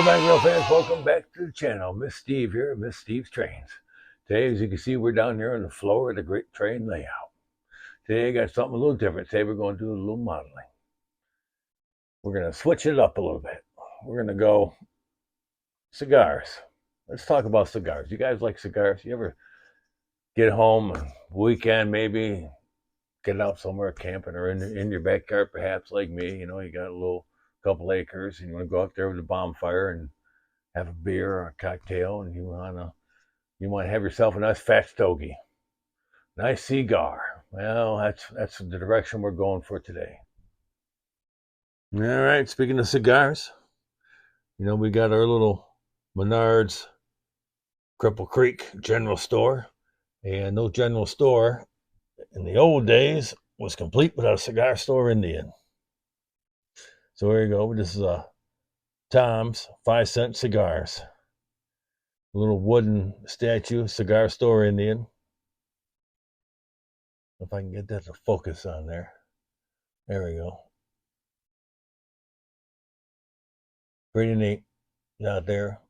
back, real fans. Welcome back to the channel. Miss Steve here, Miss Steve's Trains. Today, as you can see, we're down here on the floor of the great train layout. Today, I got something a little different. Today, we're going to do a little modeling. We're going to switch it up a little bit. We're going to go cigars. Let's talk about cigars. You guys like cigars? You ever get home on weekend, maybe get out somewhere camping or in your backyard, perhaps like me? You know, you got a little couple acres and you want to go out there with a bonfire and have a beer or a cocktail, and you want to have yourself a nice fat stogie, nice cigar. Well, that's the direction we're going for today. All right. Speaking of cigars, you know, we got our little Menards Cripple Creek General Store, and no general store in the old days was complete without a cigar store Indian. So here you go. This is a Tom's 5-cent cigars. A little wooden statue, cigar store Indian. If I can get that to focus on there. There we go. Pretty neat out there.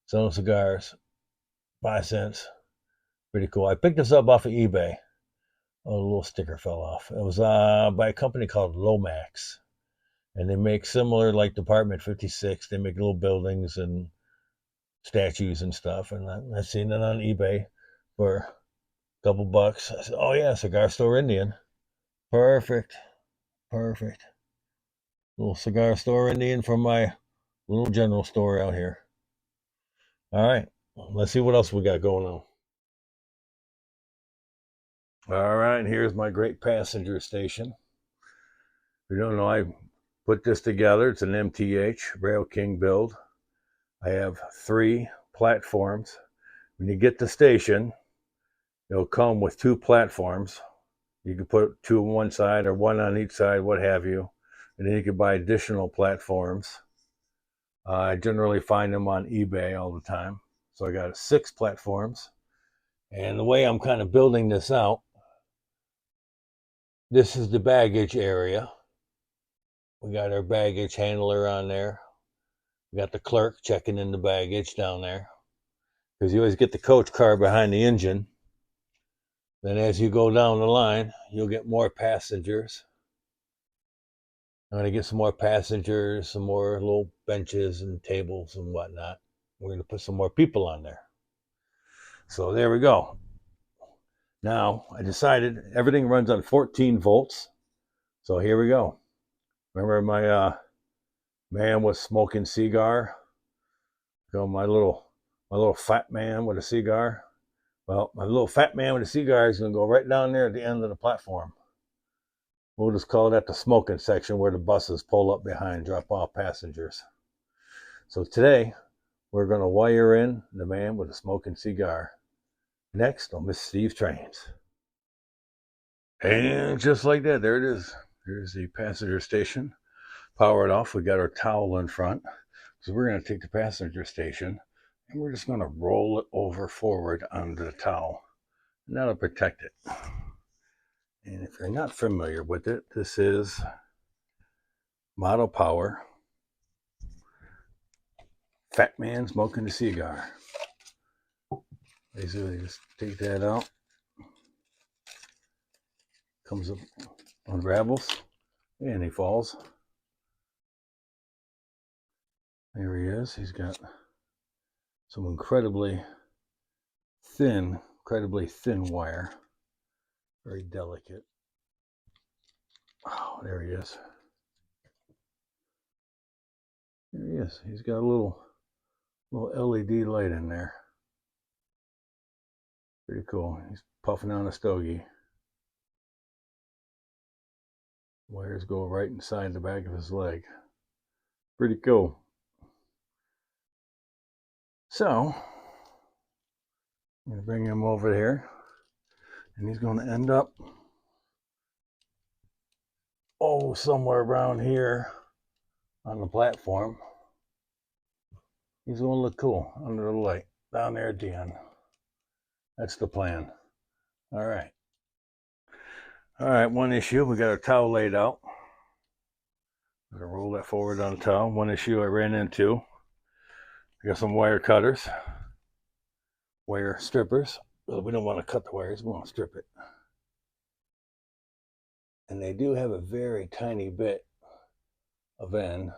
Selling cigars. 5 cents. Pretty cool. I picked this up off of eBay. Oh, a little sticker fell off. It was by a company called Lomax. And they make similar like Department 56. They make little buildings and statues and stuff. And I seen it on eBay for a couple bucks. I said, oh yeah, cigar store Indian. Perfect. Little cigar store Indian from my little general store out here. All right, let's see what else we got going on. All right, here's my great passenger station. If you don't know, I put this together. It's an MTH Rail King build. I have 3 platforms. When you get the station, it'll come with 2 platforms. You can put 2 on one side or 1 on each side, what have you. And then you can buy additional platforms. I generally find them on eBay all the time. So I got 6 platforms. And the way I'm kind of building this out, this is the baggage area. We got our baggage handler on there. We got the clerk checking in the baggage down there. Because you always get the coach car behind the engine. Then as you go down the line, you'll get more passengers. I'm going to get some more passengers, some more little benches and tables and whatnot. We're going to put some more people on there. So there we go. Now, I decided everything runs on 14 volts. So here we go. Remember my man with smoking cigar? So my little fat man with a cigar. Well, my little fat man with a cigar is going to go right down there at the end of the platform. We'll just call that the smoking section where the buses pull up behind, drop off passengers. So today, we're going to wire in the man with a smoking cigar. Next on Miss Steve's Trains. And just like that, there it is. Here's the passenger station. Power it off. We got our towel in front. So we're going to take the passenger station and we're just going to roll it over forward onto the towel. And that'll protect it. And if you're not familiar with it, this is Model Power Fat Man Smoking a Cigar. Basically, just take that out. Comes up, unravels, and he falls. There he is. He's got some incredibly thin wire. Very delicate. Oh, there he is. There he is. He's got a little LED light in there. Pretty cool. He's puffing on a stogie. Wires go right inside the back of his leg. Pretty cool. So, I'm going to bring him over here. And he's going to end up, somewhere around here on the platform. He's going to look cool under the light down there at the end. That's the plan. All right. One issue. We got our towel laid out. I'm going to roll that forward on the towel. One issue I ran into. We got some wire cutters, wire strippers. Well, we don't want to cut the wires, we want to strip it. And they do have a very tiny bit of end.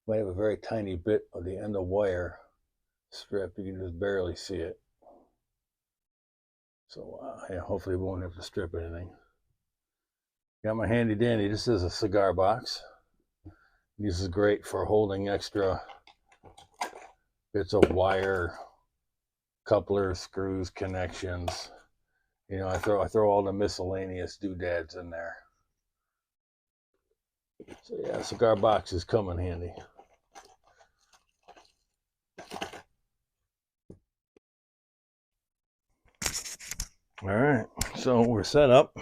Might have a very tiny bit of the end of wire strip. You can just barely see it. So yeah, hopefully we won't have to strip anything. Got my handy dandy. This is a cigar box. This is great for holding extra bits of wire, couplers, screws, connections. You know, I throw all the miscellaneous doodads in there. So yeah, cigar boxes come in handy. All right, so we're set up.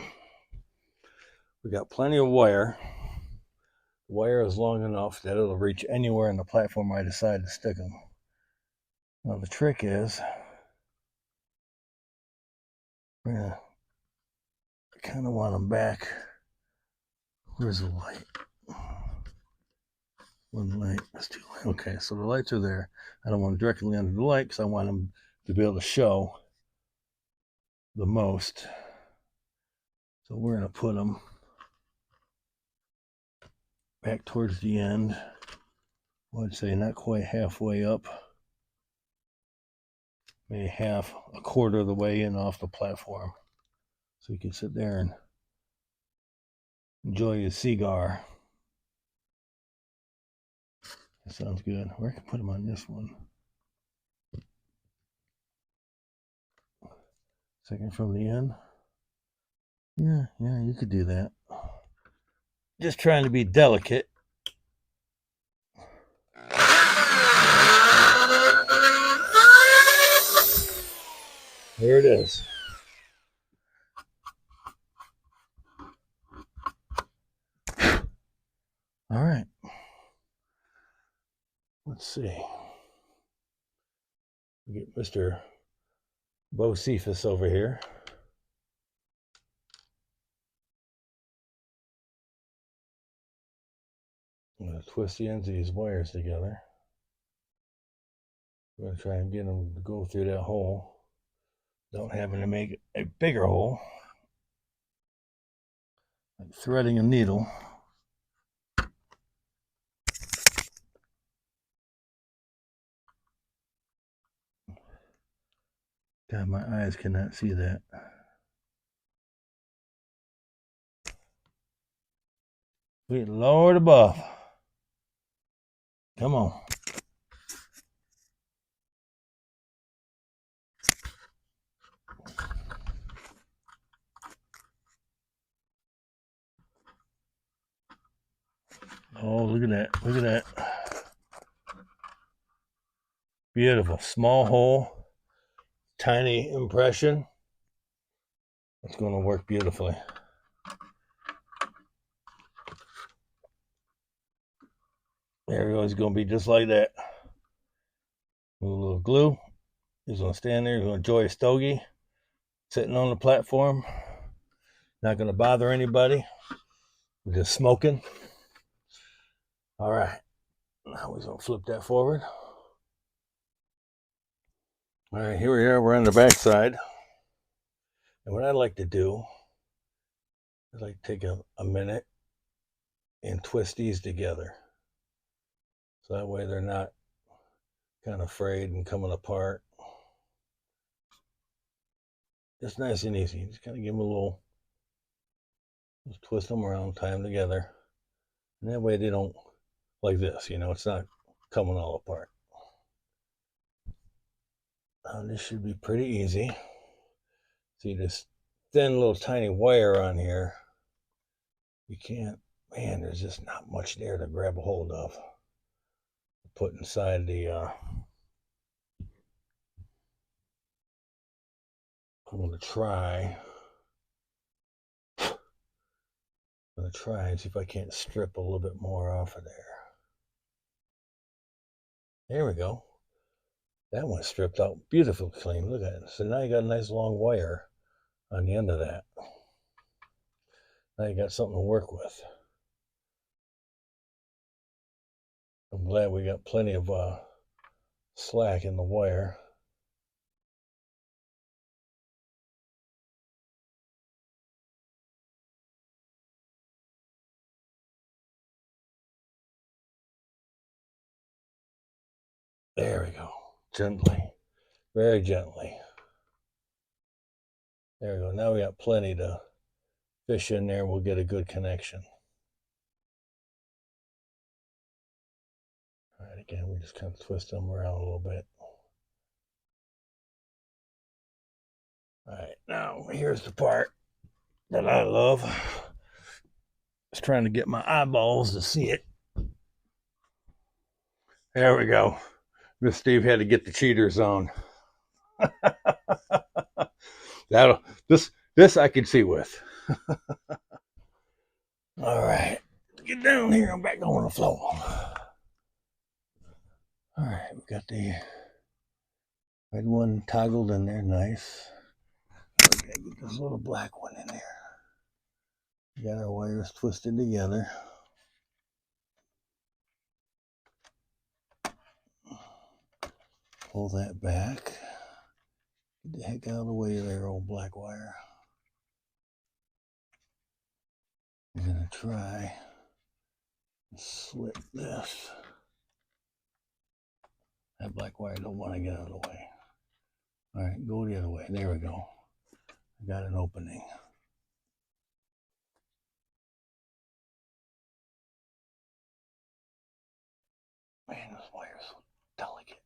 We got plenty of wire. The wire is long enough that it'll reach anywhere in the platform I decide to stick them. Now the trick is, I kind of want them back. Where's the light? One light, that's two lights. Okay, so the lights are there. I don't want them directly under the light because I want them to be able to show the most. So we're going to put them back towards the end. I would say not quite halfway up. Maybe a quarter of the way in off the platform. So you can sit there and enjoy your cigar. That sounds good. Or I can put them on this one. Second from the end. Yeah, you could do that. Just trying to be delicate. There it is. All right. Let's see. We get Mr. Bocephus over here. I'm going to twist the ends of these wires together. I'm going to try and get them to go through that hole without having to make a bigger hole. Like threading a needle. God, my eyes cannot see that. Sweet Lord above. Come on. Oh, look at that. Look at that. Beautiful. Small hole. Tiny impression. It's going to work beautifully. There we go. It's going to be just like that. With a little glue. He's going to stand there. He's going to enjoy a stogie. Sitting on the platform. Not going to bother anybody. We're just smoking. All right. Now we're going to flip that forward. All right, here we are. We're on the back side. And what I like to do is like take a minute and twist these together. So that way they're not kind of frayed and coming apart. Just nice and easy. Just kind of give them a little, just twist them around, tie them together. And that way they don't, like this, you know, it's not coming all apart. This should be pretty easy. See this thin little tiny wire on here. You can't, man, there's just not much there to grab a hold of. Put inside the, I'm going to try and see if I can't strip a little bit more off of there. There we go. That one stripped out beautifully clean. Look at it. So now you got a nice long wire on the end of that. Now you got something to work with. I'm glad we got plenty of slack in the wire. There we go. Gently. Very gently. There we go. Now we got plenty to fish in there. We'll get a good connection. All right, again, we just kind of twist them around a little bit. All right, now here's the part that I love. Just trying to get my eyeballs to see it. There we go. Miss Steve had to get the cheaters on. This I can see with. All right, get down here. I'm back on the floor. All right, we got the red one toggled in there, nice. Okay, get this little black one in there. We got our wires twisted together. Pull that back. Get the heck out of the way of there, old black wire. I'm gonna try and slip this. That black wire don't want to get out of the way. All right, go the other way. There we go. I got an opening. Man, this wire is so delicate.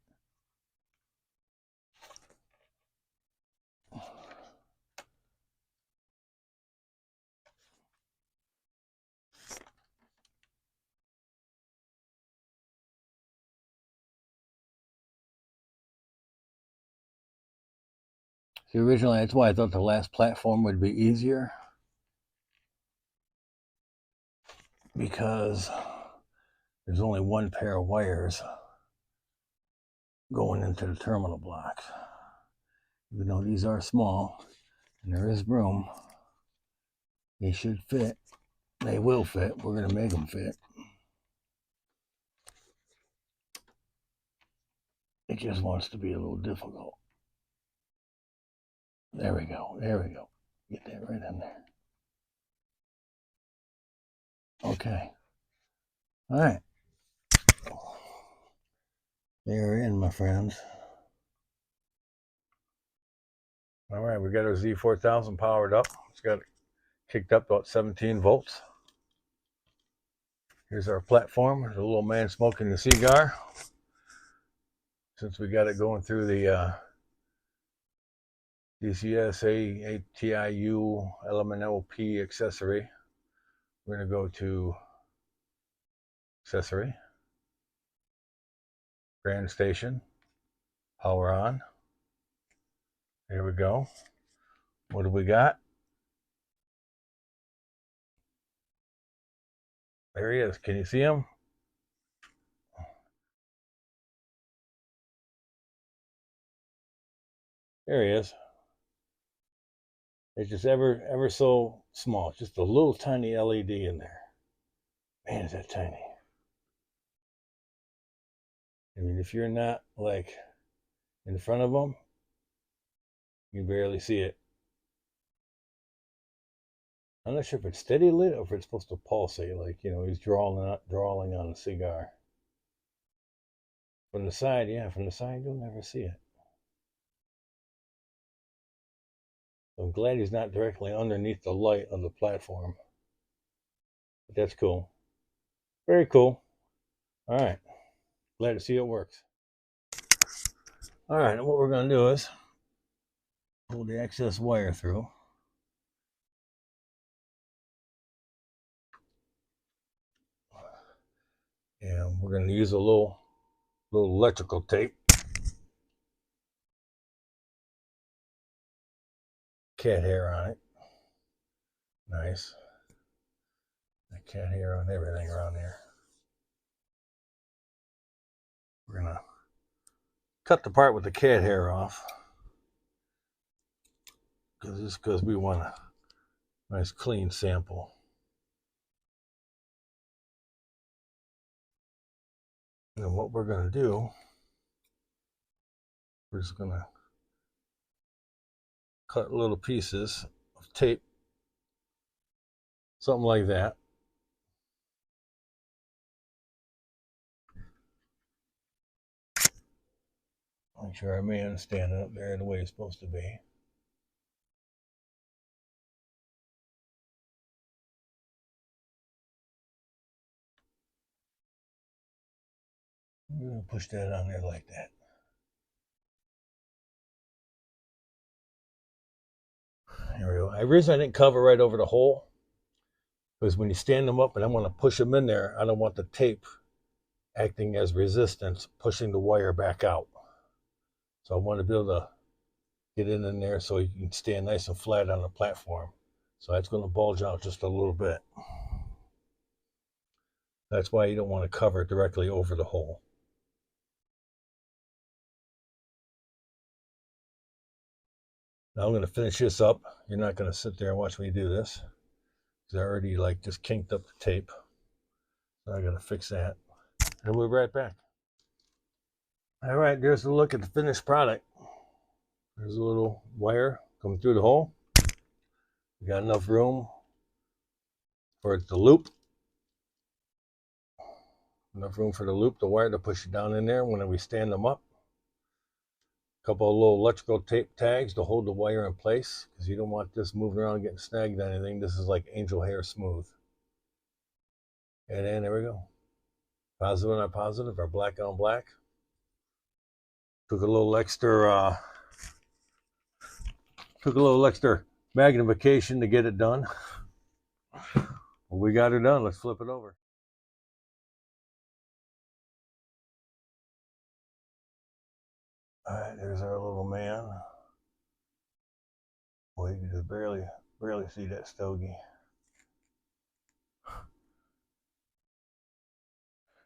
See, originally, that's why I thought the last platform would be easier. Because there's only one pair of wires going into the terminal blocks. Even though these are small and there is room, they should fit. They will fit. We're going to make them fit. It just wants to be a little difficult. There we go. There we go. Get that right in there. Okay. All right. They're in, my friends. All right, we got our Z4000 powered up. It's got it kicked up about 17 volts. Here's our platform. There's a little man smoking the cigar. Since we got it going through the DCS ATIU LMNOP accessory, we're going to go to accessory, grand station, power on. There we go. What do we got? There he is. Can you see him? There he is. It's just ever so small. Just a little tiny LED in there. Man, is that tiny. I mean, if you're not like in front of them, you barely see it. I'm not sure if it's steady lit or if it's supposed to pulsate, like, you know, he's drawing on a cigar. From the side, yeah, from the side, you'll never see it. So I'm glad he's not directly underneath the light of the platform. But that's cool. Very cool. All right. Glad to see it works. All right, and what we're going to do is pull the excess wire through. And we're going to use a little electrical tape. Cat hair on it. Nice. That cat hair on everything around here. We're going to cut the part with the cat hair off. Because we want a nice clean sample. And what we're going to do We're just gonna cut little pieces of tape, something like that. Make sure our man is standing up there the way it's supposed to be. We're gonna push that on there like that. There we go. The reason I didn't cover right over the hole was when you stand them up and I want to push them in there, I don't want the tape acting as resistance, pushing the wire back out. So I want to be able to get in there so you can stand nice and flat on the platform. So that's going to bulge out just a little bit. That's why you don't want to cover it directly over the hole. Now I'm going to finish this up. You're not going to sit there and watch me do this, because I already just kinked up the tape. So I got to fix that. And we'll be right back. All right, there's a look at the finished product. There's a little wire coming through the hole. We got enough room for it to loop. Enough room for the loop, the wire to push it down in there when we stand them up. A couple of little electrical tape tags to hold the wire in place, because you don't want this moving around and getting snagged on anything. This is like angel hair smooth. And then there we go. Positive on positive, or black on black. Took a little extra magnification to get it done. Well, we got it done. Let's flip it over. All right, there's our little man. Well, you can just barely see that stogie.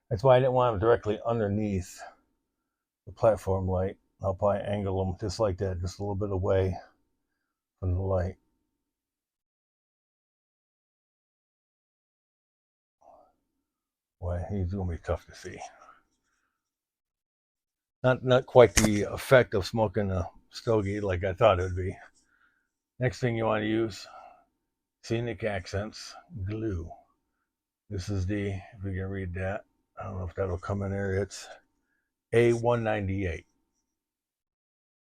That's why I didn't want him directly underneath the platform light. I'll probably angle him just like that, just a little bit away from the light. Boy, he's gonna be tough to see. Not quite the effect of smoking a stogie like I thought it would be. Next thing you want to use, Scenic Accents glue. This is the, if you can read that, I don't know if that'll come in there, it's A198.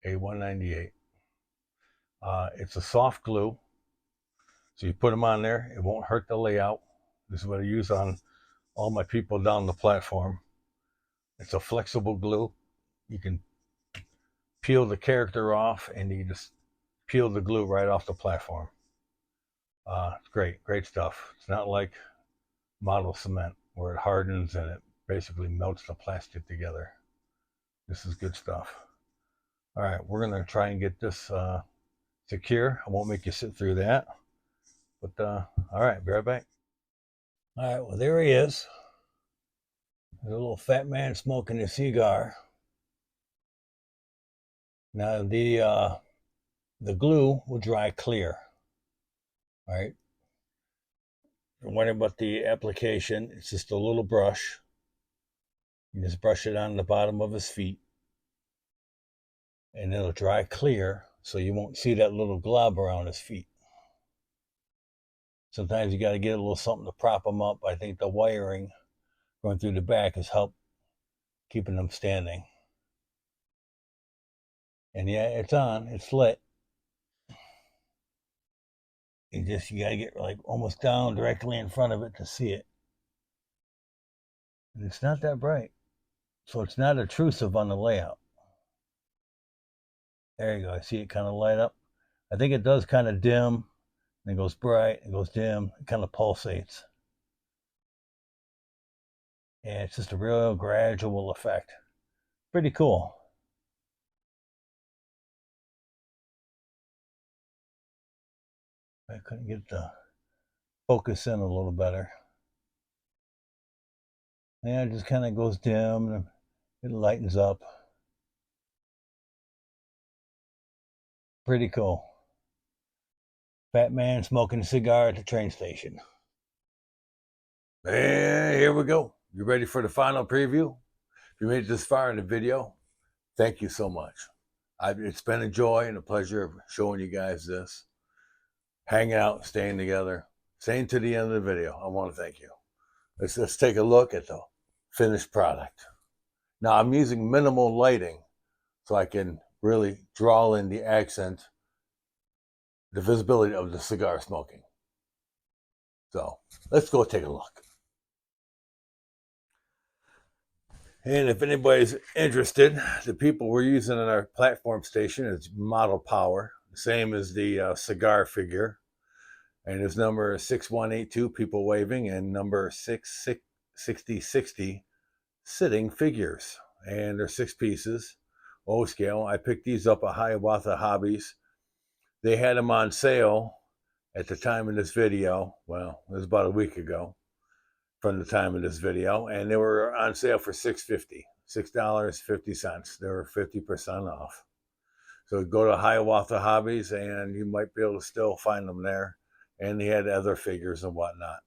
A198. It's a soft glue, so you put them on there, it won't hurt the layout. This is what I use on all my people down the platform. It's a flexible glue. You can peel the character off and you just peel the glue right off the platform. It's great stuff. It's not like model cement where it hardens and it basically melts the plastic together. This is good stuff. All right, we're gonna try and get this secure. I won't make you sit through that, but all right, be right back. All right, well, there he is. There's a little fat man smoking a cigar. Now the glue will dry clear. All right. Don't worry about the application. It's just a little brush. You just brush it on the bottom of his feet, and it'll dry clear, so you won't see that little glob around his feet. Sometimes you got to get a little something to prop them up. I think the wiring going through the back has helped keeping them standing. And yeah, it's on. It's lit. You gotta get almost down directly in front of it to see it. And it's not that bright, so it's not intrusive on the layout. There you go. I see it kind of light up. I think it does kind of dim, and it goes bright, it goes dim, it kind of pulsates. And it's just a real gradual effect. Pretty cool. I couldn't get the focus in a little better. Yeah, it just kind of goes dim and it lightens up. Pretty cool. Fat man smoking a cigar at the train station. And here we go. You ready for the final preview? If you made it this far in the video, thank you so much. It's been a joy and a pleasure of showing you guys this, hanging out, staying together, staying to the end of the video. I want to thank you. Let's take a look at the finished product. Now I'm using minimal lighting so I can really draw in the accent, the visibility of the cigar smoking. So let's go take a look. And if anybody's interested, the people we're using in our platform station is Model Power, the same as the cigar figure. And his number is 6182, people waving, and number 6060, sitting figures. And they're 6 pieces, O scale. I picked these up at Hiawatha Hobbies. They had them on sale at the time of this video. Well, it was about a week ago from the time of this video, and they were on sale for $6.50, $6.50. They were 50% off. So go to Hiawatha Hobbies, and you might be able to still find them there. And they had other figures and whatnot.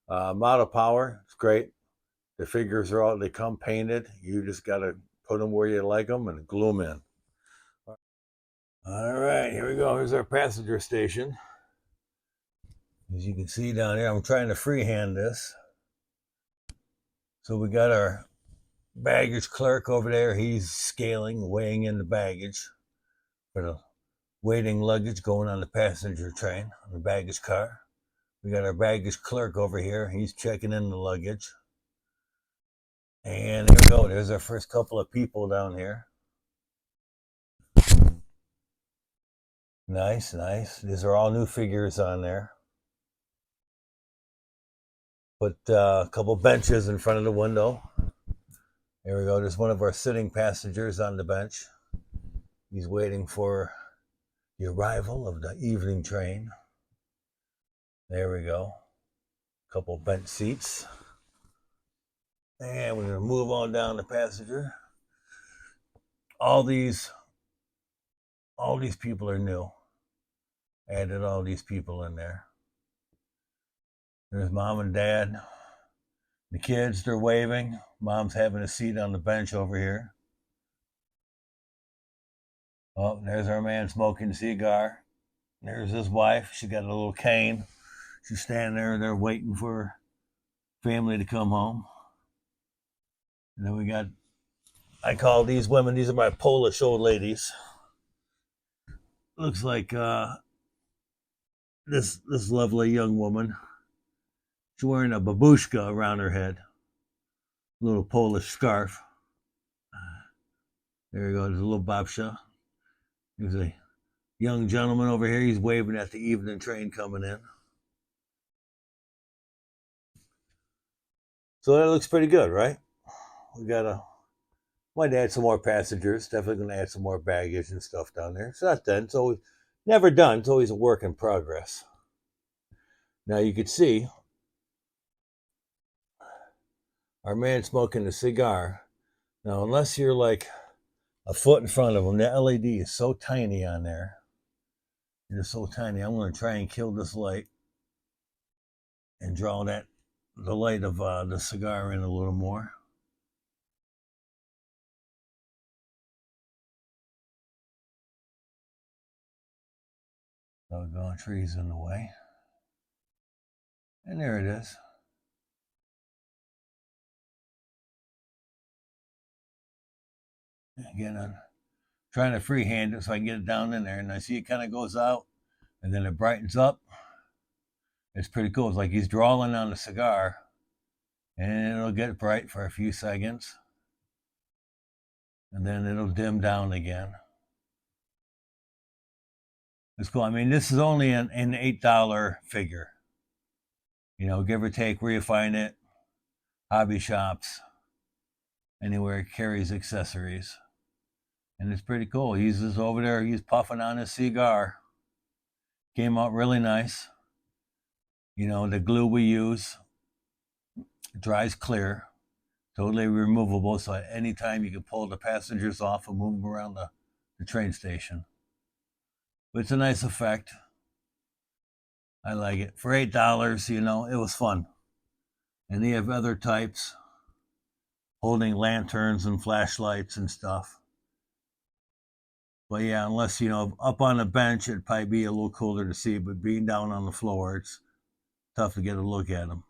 Model Power, it's great. The figures are all, they come painted. You just got to put them where you like them and glue them in. All right, here we go. Here's our passenger station. As you can see down here, I'm trying to freehand this. So we got our baggage clerk over there. He's scaling, weighing in the baggage for the waiting luggage going on the passenger train, on the baggage car. We got our baggage clerk over here. He's checking in the luggage. And here we go. There's our first couple of people down here. Nice, nice. These are all new figures on there. Put a couple benches in front of the window. There we go. There's one of our sitting passengers on the bench. He's waiting for the arrival of the evening train. There we go. A couple bench seats. And we're going to move on down the passenger. All these people are new. Added all these people in there. There's mom and dad. The kids, they're waving. Mom's having a seat on the bench over here. Oh, there's our man smoking a cigar. There's his wife. She got a little cane. She's standing there. They're waiting for family to come home. And then we got, I call these women, these are my Polish old ladies. Looks like this lovely young woman. She's wearing a babushka around her head. A little Polish scarf. There you go. There's a little babsha. There's a young gentleman over here. He's waving at the evening train coming in. So that looks pretty good, right? We might add some more passengers. Definitely going to add some more baggage and stuff down there. It's not done. It's always never done. It's always a work in progress. Now you can see our man smoking a cigar. Now, unless you're like a foot in front of him, the LED is so tiny on there. It is so tiny. I'm going to try and kill this light and draw the light of the cigar in a little more. Doggone trees in the way. And there it is. Again, I'm trying to freehand it so I can get it down in there. And I see it kind of goes out and then it brightens up. It's pretty cool. It's like he's drawing on the cigar and it'll get bright for a few seconds. And then it'll dim down again. It's cool. I mean, this is only an $8 figure. You know, give or take where you find it. Hobby shops. Anywhere it carries accessories. And it's pretty cool. He's just over there. He's puffing on his cigar. Came out really nice. You know, the glue we use dries clear. Totally removable. So at any time you can pull the passengers off and move them around the train station. But it's a nice effect. I like it. For $8, you know, it was fun. And they have other types holding lanterns and flashlights and stuff. But yeah, unless, up on the bench, it'd probably be a little cooler to see. But being down on the floor, it's tough to get a look at them.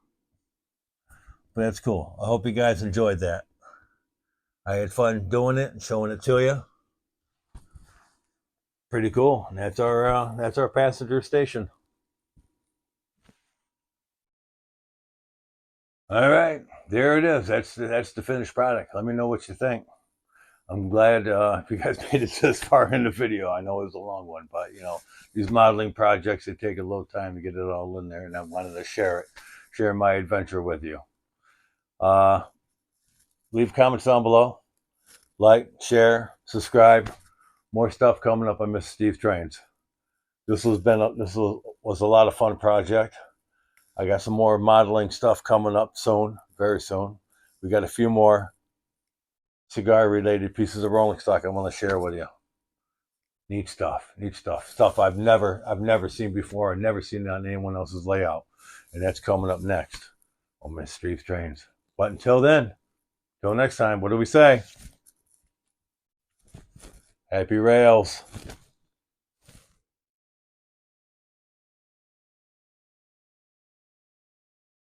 But that's cool. I hope you guys enjoyed that. I had fun doing it and showing it to you. Pretty cool. And that's our passenger station. All right, there it is. That's the finished product. Let me know what you think. I'm glad if you guys made it this far in the video. I know it was a long one, but these modeling projects, they take a little time to get it all in there, and I wanted to share my adventure with you. Leave comments down below. Like, share, subscribe. More stuff coming up on Mr. Steve Trains. This was a lot of fun project. I got some more modeling stuff coming up soon, very soon. We got a few more cigar related pieces of rolling stock I want to share with you. Neat stuff. Stuff I've never seen before. I've never seen it on anyone else's layout. And that's coming up next on Mr. Steve Trains. But until then, till next time, what do we say? Happy rails.